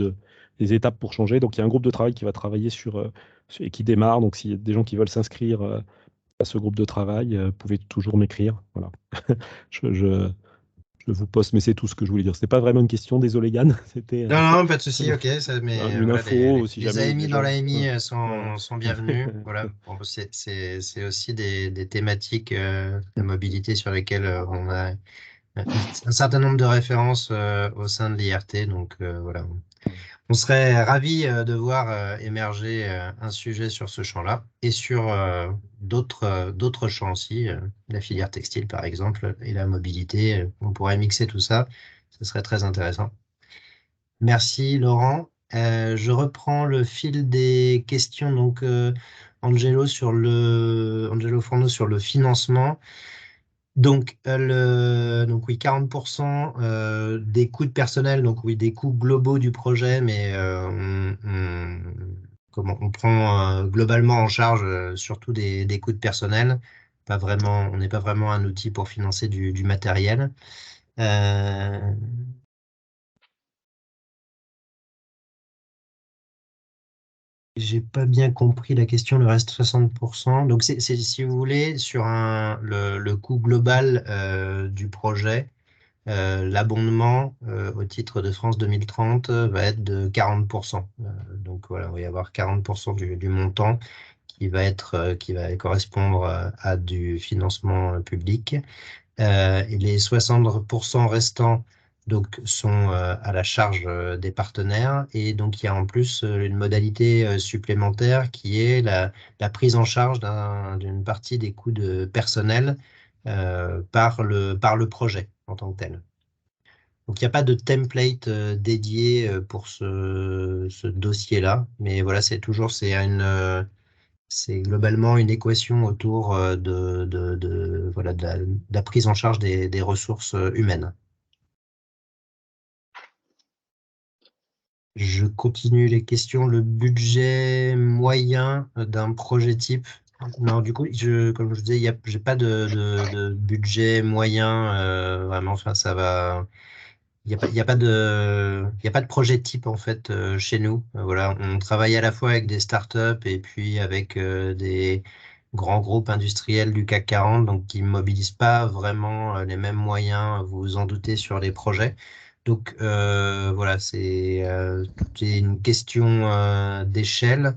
pour changer. Donc il y a un groupe de travail qui va travailler et qui démarre. Donc s'il y a des gens qui veulent s'inscrire à ce groupe de travail, vous pouvez toujours m'écrire. Voilà. Je vous poste, mais c'est tout ce que je voulais dire. C'était pas vraiment une question, désolé Yann. C'était Non, pas de souci, ok. Mais une voilà, info, si les jamais AMI dans l'AMI voilà. sont bienvenus. Voilà. Bon, c'est aussi des thématiques de mobilité sur lesquelles on a un certain nombre de références au sein de l'IRT. Donc voilà. On serait ravis de voir émerger un sujet sur ce champ-là et sur d'autres champs aussi, la filière textile par exemple et la mobilité. On pourrait mixer tout ça, ce serait très intéressant. Merci Laurent. Je reprends le fil des questions. Donc Angelo Forno sur le financement. Donc oui, 40% des coûts de personnel, donc oui, des coûts globaux du projet, mais on prend globalement en charge surtout des coûts de personnel. On n'est pas vraiment un outil pour financer du matériel. J'ai pas bien compris la question, le reste 60%. Donc, si vous voulez, sur le coût global du projet, l'abondement au titre de France 2030 va être de 40%. Donc, voilà, il va y avoir 40% du montant qui va correspondre à du financement public. Et les 60% restants donc, sont à la charge des partenaires. Et donc, il y a en plus une modalité supplémentaire qui est la prise en charge d'une partie des coûts de personnel par le projet en tant que tel. Donc, il n'y a pas de template dédié pour ce dossier-là. Mais voilà, c'est c'est globalement une équation autour voilà, de la prise en charge des ressources humaines. Je continue les questions. Le budget moyen d'un projet type. Non, du coup, comme je vous disais, j'ai pas de budget moyen vraiment. Enfin, ça va. Il n'y a pas de projet type en fait chez nous. Voilà, on travaille à la fois avec des startups et puis avec des grands groupes industriels du CAC 40, donc qui ne mobilisent pas vraiment les mêmes moyens, vous vous en doutez, sur les projets. Donc voilà, c'est une question d'échelle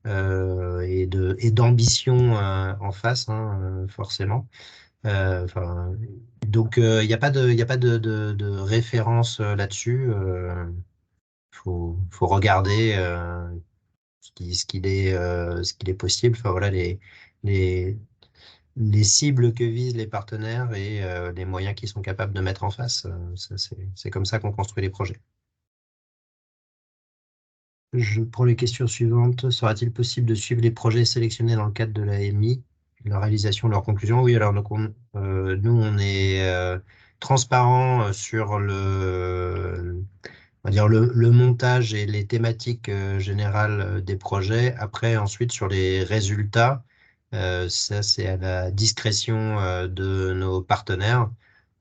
et d'ambition en face, hein, forcément. Enfin, donc, il n'y a pas de référence là-dessus. Faut regarder ce qu'il est possible. Enfin, voilà, les, les cibles que visent les partenaires et les moyens qu'ils sont capables de mettre en face. C'est comme ça qu'on construit les projets. Je prends les questions suivantes. Sera-t-il possible de suivre les projets sélectionnés dans le cadre de l'AMI, leur réalisation, leurs conclusions? Oui, alors donc nous, on est transparent sur on va dire le montage et les thématiques générales des projets. Après, ensuite, sur les résultats, ça, c'est à la discrétion de nos partenaires.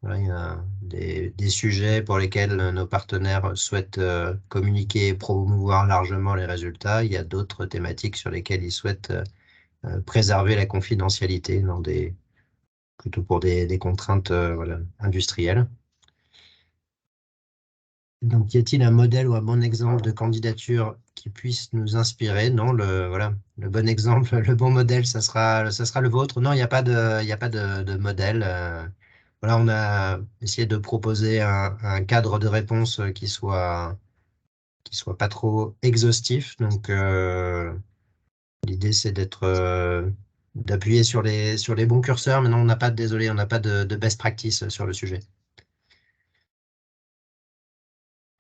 Voilà, il y a des sujets pour lesquels nos partenaires souhaitent communiquer et promouvoir largement les résultats. Il y a d'autres thématiques sur lesquelles ils souhaitent préserver la confidentialité plutôt pour des contraintes voilà, industrielles. Donc, y a-t-il un modèle ou un bon exemple de candidature qui puisse nous inspirer? Non, voilà, le bon exemple, le bon modèle, ça sera le vôtre. Non, il n'y a pas de modèle. Voilà, on a essayé de proposer un cadre de réponse qui soit pas trop exhaustif. Donc, l'idée, c'est d'appuyer sur les bons curseurs. Mais non, désolé, on n'a pas de best practice sur le sujet.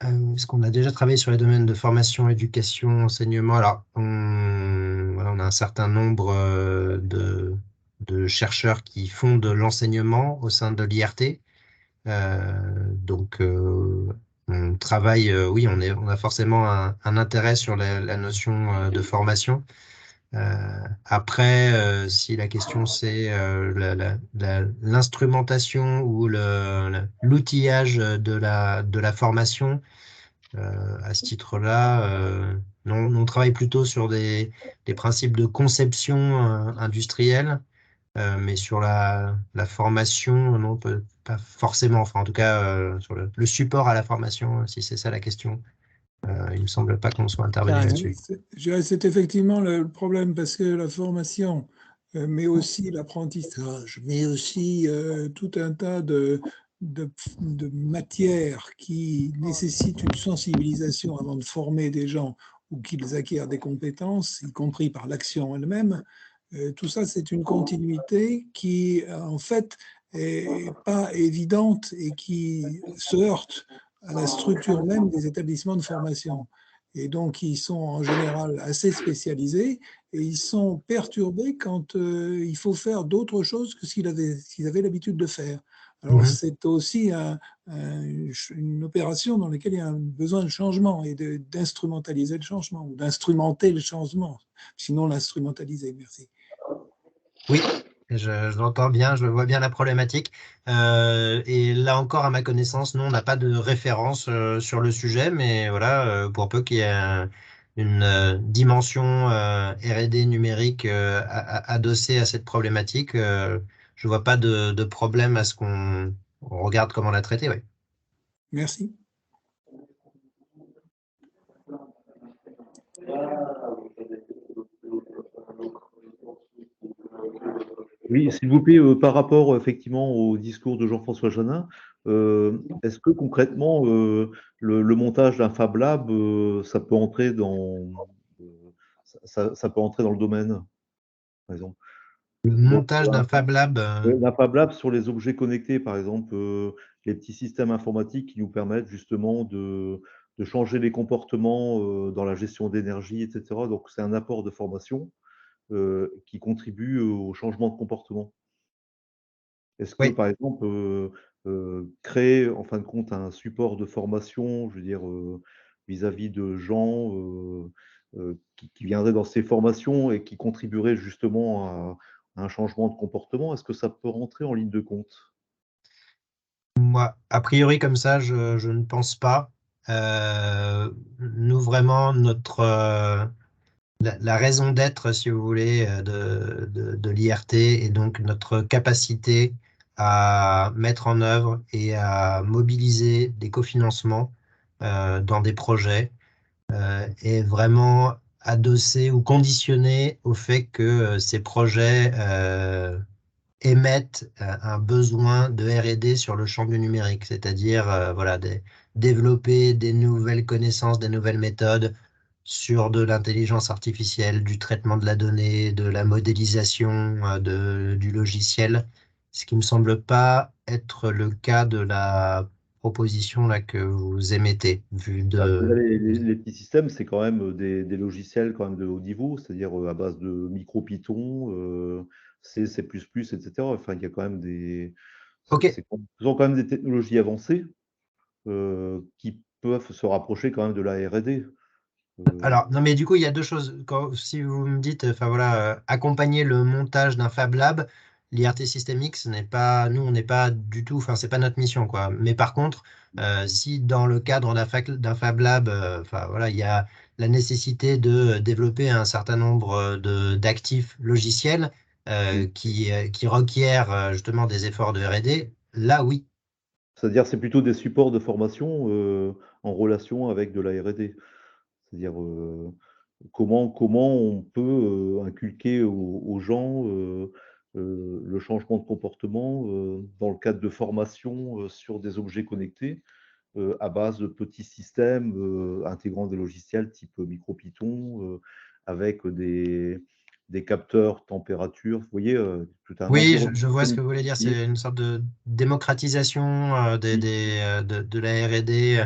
Est-ce qu'on a déjà travaillé sur les domaines de formation, éducation, enseignement? Alors, voilà, on a un certain nombre de chercheurs qui font de l'enseignement au sein de l'IRT. Donc, on travaille, oui, on a forcément un intérêt sur la notion de formation. Après, si la question c'est l'instrumentation ou l'outillage de la formation, à ce titre-là, non, on travaille plutôt sur des principes de conception industrielle, mais sur la formation, non, pas forcément. Enfin, en tout cas, sur le support à la formation, si c'est ça la question, il ne me semble pas qu'on soit intervenu là-dessus. C'est effectivement le problème parce que la formation, mais aussi l'apprentissage, mais aussi tout un tas de matières qui nécessitent une sensibilisation avant de former des gens ou qu'ils acquièrent des compétences, y compris par l'action elle-même. Tout ça, c'est une continuité qui, en fait, est pas évidente et qui se heurte à la structure même des établissements de formation. Et donc, ils sont en général assez spécialisés et ils sont perturbés quand il faut faire d'autres choses que ce qu'ils avaient l'habitude de faire. Alors, c'est aussi une opération dans laquelle il y a un besoin de changement et d'instrumentaliser le changement ou d'instrumenter le changement, sinon l'instrumentaliser. Merci. Oui, je l'entends bien, je vois bien la problématique. Et là encore, à ma connaissance, nous, on n'a pas de référence sur le sujet, mais voilà, pour peu qu'il y ait une dimension R&D numérique adossée à cette problématique, je ne vois pas de problème à ce qu'on regarde comment la traiter. Oui. Merci. Oui, s'il vous plaît, par rapport effectivement au discours de Jean-François Janin, est-ce que concrètement, le montage d'un Fab Lab, ça peut entrer ça peut entrer dans le domaine, par exemple? Le montage d'un Fab Lab. D'un Fab Lab sur les objets connectés, par exemple, les petits systèmes informatiques qui nous permettent justement de changer les comportements dans la gestion d'énergie, etc. Donc, c'est un apport de formation. qui contribuent au changement de comportement? Est-ce que, Oui. par exemple, créer, en fin de compte, un support de formation, je veux dire, vis-à-vis de gens, qui viendraient dans ces formations et qui contribueraient justement à un changement de comportement, est-ce que ça peut rentrer en ligne de compte? Moi, a priori, comme ça, je ne pense pas. Nous, vraiment, la raison d'être, si vous voulez, de l'IRT et donc notre capacité à mettre en œuvre et à mobiliser des cofinancements dans des projets est vraiment adossée ou conditionnée au fait que ces projets émettent un besoin de R&D sur le champ du numérique, c'est-à-dire voilà, développer des nouvelles connaissances, des nouvelles méthodes sur de l'intelligence artificielle, du traitement de la donnée, de la modélisation du logiciel, ce qui ne me semble pas être le cas de la proposition là, que vous émettez, vu Bah, de... les petits systèmes, c'est quand même des logiciels quand même de haut niveau, c'est-à-dire à base de MicroPython, C, C++, etc. Enfin, il y a quand même Ok, ce sont quand même des technologies avancées qui peuvent se rapprocher quand même de la R&D. alors, non, mais du coup, il y a deux choses. Si vous me dites, enfin voilà, accompagner le montage d'un Fab Lab, l'IRT System X n'est pas, nous, on n'est pas du tout, enfin, c'est pas notre mission, quoi. Mais par contre, si dans le cadre d'un Fab Lab, enfin voilà, il y a la nécessité de développer un certain nombre d'actifs logiciels Mm. qui requièrent justement des efforts de R&D, là, oui. C'est-à-dire, c'est plutôt des supports de formation en relation avec de la R&D. C'est-à-dire, comment on peut inculquer aux gens le changement de comportement dans le cadre de formation sur des objets connectés à base de petits systèmes intégrant des logiciels type MicroPython avec des capteurs température. Vous voyez, tout un Oui, environnement je vois ce que vous voulez dire. connecté. C'est une sorte de démocratisation de la R&D.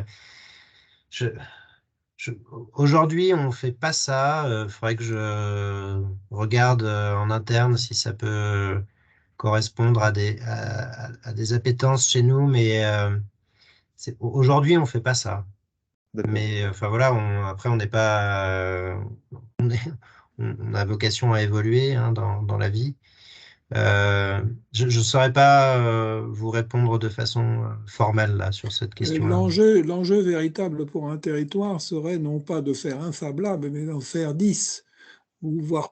Je, je- Aujourd'hui, on fait pas ça. Il faudrait que je regarde en interne si ça peut correspondre à des appétences chez nous, mais aujourd'hui, on fait pas ça. D'accord. Mais enfin voilà, après, on n'est pas, on est- on a vocation à évoluer hein, dans la vie. Je ne saurais pas vous répondre de façon formelle là, sur cette question-là. L'enjeu véritable pour un territoire serait non pas de faire un Fab Lab, mais d'en faire 10 ou voire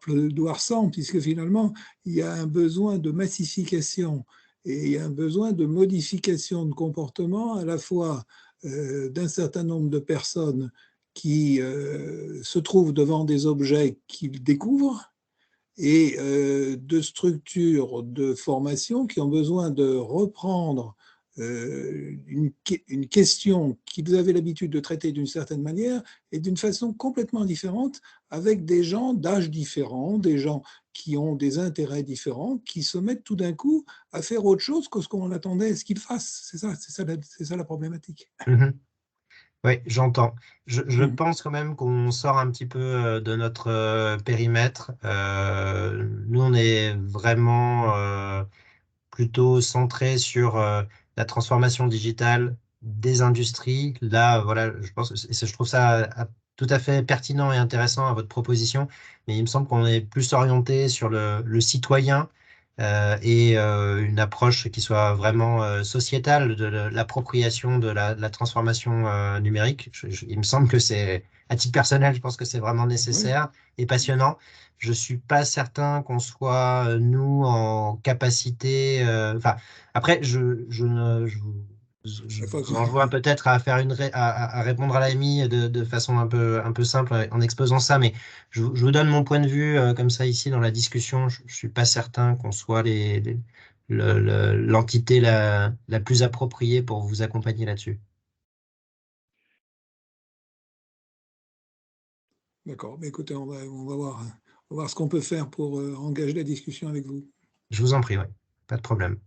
100, puisque finalement, il y a un besoin de massification et il y a un besoin de modification de comportement à la fois d'un certain nombre de personnes qui se trouvent devant des objets qu'ils découvrent et de structures de formation qui ont besoin de reprendre une question qu'ils avaient l'habitude de traiter d'une certaine manière et d'une façon complètement différente, avec des gens d'âge différents, des gens qui ont des intérêts différents, qui se mettent tout d'un coup à faire autre chose que ce qu'on attendait ce qu'ils fassent. C'est ça la problématique. Mhm. Oui, j'entends. Je pense quand même qu'on sort un petit peu de notre périmètre. Nous, on est vraiment plutôt centré sur la transformation digitale des industries. Là, voilà, je pense, je trouve ça tout à fait pertinent et intéressant à votre proposition, mais il me semble qu'on est plus orienté sur le citoyen et une approche qui soit vraiment sociétale de l'appropriation de la transformation numérique. Il me semble que c'est, à titre personnel, je pense que c'est vraiment Oui. nécessaire et passionnant. Je suis pas certain qu'on soit, nous, en capacité. Enfin, après, je vous enjoins peut-être à faire à répondre à l'AMI de façon un peu simple en exposant ça, mais je vous donne mon point de vue comme ça ici dans la discussion. Je suis pas certain qu'on soit l'entité la plus appropriée pour vous accompagner là-dessus. D'accord, mais écoutez, on va voir ce qu'on peut faire pour engager la discussion avec vous. Je vous en prie, oui, pas de problème.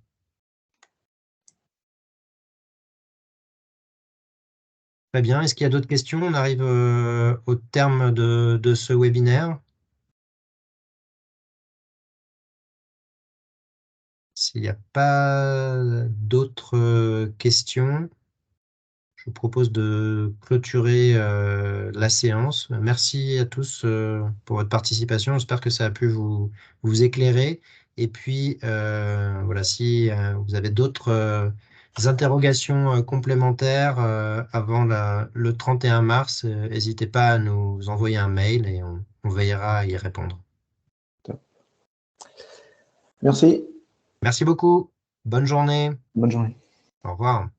Très bien. Est-ce qu'il y a d'autres questions? On arrive au terme de ce webinaire. S'il n'y a pas d'autres questions, je vous propose de clôturer la séance. Merci à tous pour votre participation. J'espère que ça a pu vous éclairer. Et puis, voilà, si vous avez d'autres interrogations complémentaires avant le 31 mars, n'hésitez pas à nous envoyer un mail et on veillera à y répondre. Merci. Merci beaucoup. Bonne journée. Bonne journée. Au revoir.